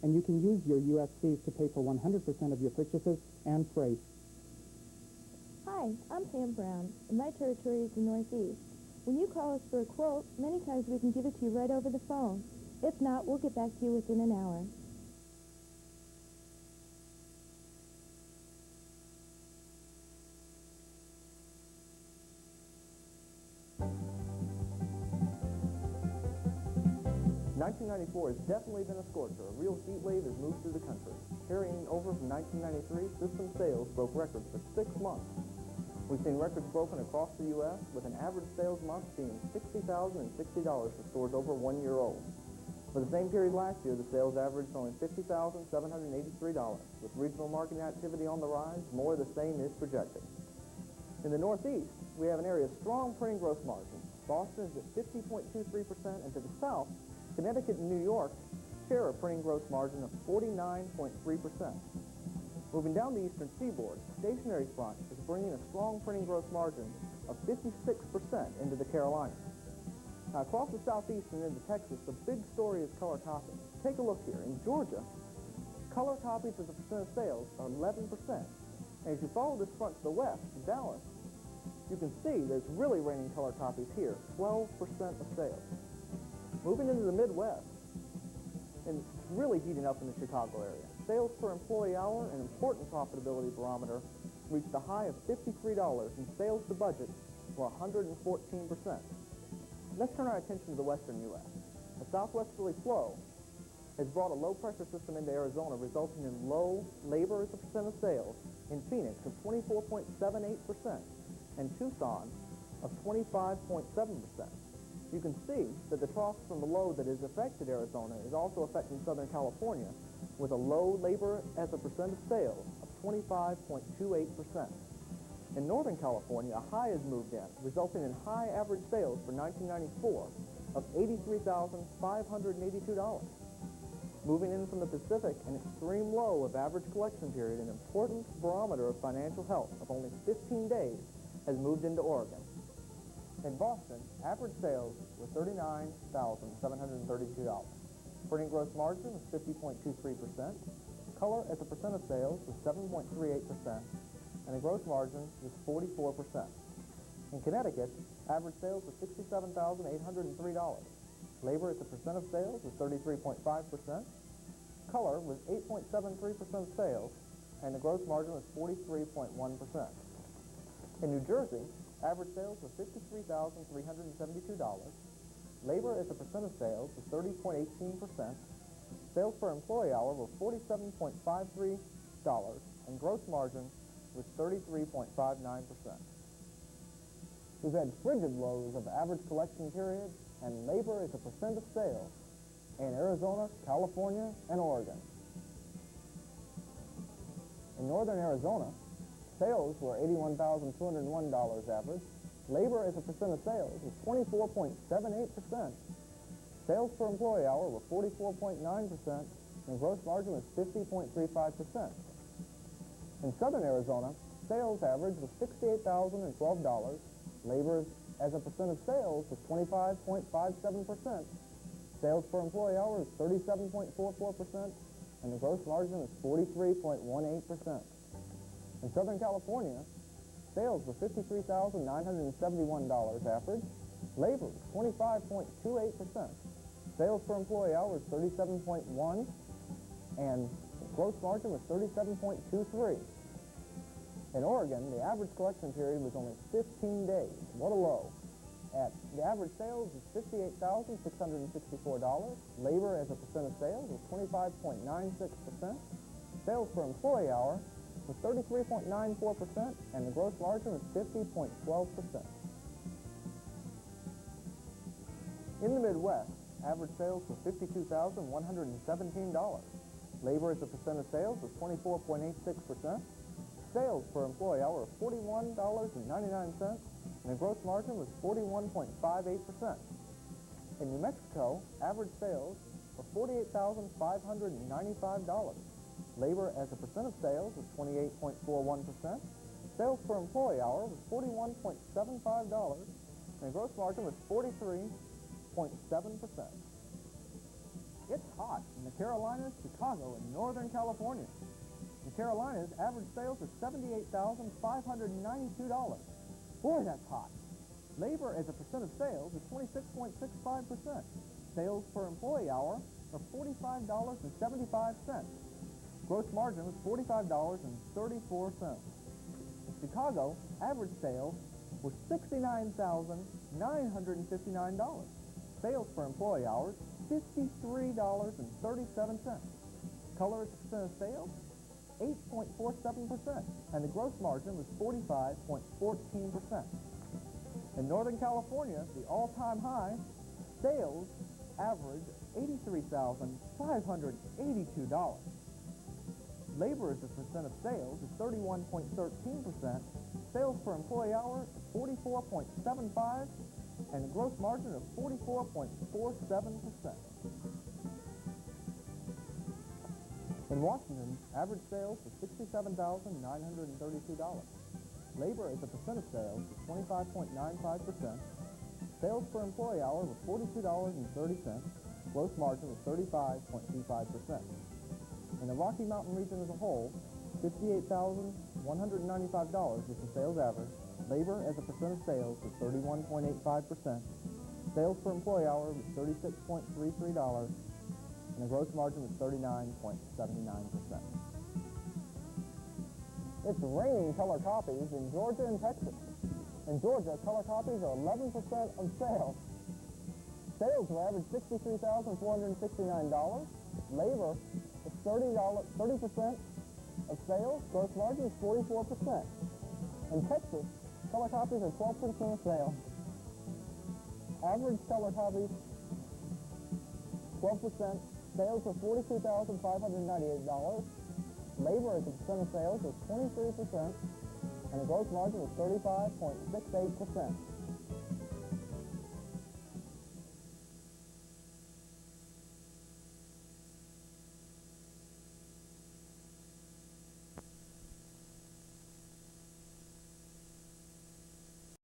and you can use your U.S. fees to pay for 100% of your purchases and freight. Hi, I'm Pam Brown, and my territory is the Northeast. When you call us for a quote, many times we can give it to you right over the phone. If not, we'll get back to you within an hour. '94 has definitely been a scorcher. A real heat wave has moved through the country. Carrying over from 1993, system sales broke records for 6 months. We've seen records broken across the U.S., with an average sales month being $60,060 for stores over 1 year old. For the same period last year, the sales averaged only $50,783. With regional marketing activity on the rise, more of the same is projected. In the Northeast, we have an area of strong printing gross margin. Boston is at 50.23%, and to the south, Connecticut and New York share a printing gross margin of 49.3%. Moving down the eastern seaboard, the stationery front is bringing a strong printing gross margin of 56% into the Carolinas. Now, across the southeast and into Texas, the big story is color copies. Take a look here. In Georgia, color copies as a percent of sales are 11%. And as you follow this front to the west, in Dallas, you can see that it's really raining color copies here, 12% of sales. Moving into the Midwest, and it's really heating up in the Chicago area. Sales per employee hour, an important profitability barometer, reached a high of $53, and sales to budget were 114%. Let's turn our attention to the western U.S. A southwesterly flow has brought a low-pressure system into Arizona, resulting in low labor as a percent of sales in Phoenix of 24.78% and Tucson of 25.7%. You can see that the trough from the low that has affected Arizona is also affecting Southern California with a low labor as a percent of sales of 25.28%. In Northern California, a high has moved in, resulting in high average sales for 1994 of $83,582. Moving in from the Pacific, an extreme low of average collection period, an important barometer of financial health of only 15 days, has moved into Oregon. In Boston, average sales were $39,732. Printing gross margin was 50.23%. Color as a percent of sales was 7.38%, and the gross margin was 44%. In Connecticut, average sales were $67,803. Labor as a percent of sales was 33.5%. Color was 8.73% of sales, and the gross margin was 43.1%. In New Jersey, average sales were $53,372. Labor as a percent of sales was 30.18%. Sales per employee hour were $47.53, and gross margin was 33.59%. We've had frigid lows of average collection period and labor as a percent of sales in Arizona, California, and Oregon. In northern Arizona, sales were $81,201 average. Labor as a percent of sales was 24.78%. Sales per employee hour were 44.9%, and gross margin was 50.35%. In southern Arizona, sales average was $68,012. Labor as a percent of sales was 25.57%. Sales per employee hour was 37.44%, and the gross margin was 43.18%. In Southern California, sales were $53,971 average. Labor was 25.28%. Sales per employee hour was 37.1, and gross margin was 37.23. In Oregon, the average collection period was only 15 days. What a low. The average sales was $58,664. Labor as a percent of sales was 25.96%. Sales per employee hour was 33.94%, and the gross margin was 50.12%. In the Midwest, average sales were $52,117. Labor as a percent of sales was 24.86%. Sales per employee hour were $41.99, and the gross margin was 41.58%. In New Mexico, average sales were $48,595. Labor as a percent of sales was 28.41%. Sales per employee hour was $41.75, and the gross margin was 43.7%. It's hot in the Carolinas, Chicago, and Northern California. In the Carolinas, average sales are $78,592. Boy, that's hot. Labor as a percent of sales is 26.65%. Sales per employee hour are $45.75. Gross margin was $45.34. In Chicago, average sales were $69,959. Sales per employee hours, $53.37. Color as a percent of sales, 8.47%, and the gross margin was 45.14%. In Northern California, the all-time high, sales averaged $83,582. Labor as a percent of sales is 31.13%. Sales per employee hour is 44.75, and a gross margin of 44.47%. In Washington, average sales was $67,932. Labor as a percent of sales is 25.95%. Sales per employee hour was $42.30. Gross margin was 35.25%. In the Rocky Mountain region as a whole, $58,195 was the sales average. Labor as a percent of sales was 31.85%. Sales per employee hour was $36.33, and the gross margin was 39.79%. It's raining color copies in Georgia and Texas. In Georgia, color copies are 11% of sales. Sales have averaged $63,469. Labor is 30% of sales. Gross margin is 44%. In Texas, color copies are 12% of sales. Average color copies, 12%. Sales are $42,598. Labor as a percent of sales is 23%, and the gross margin is 35.68%.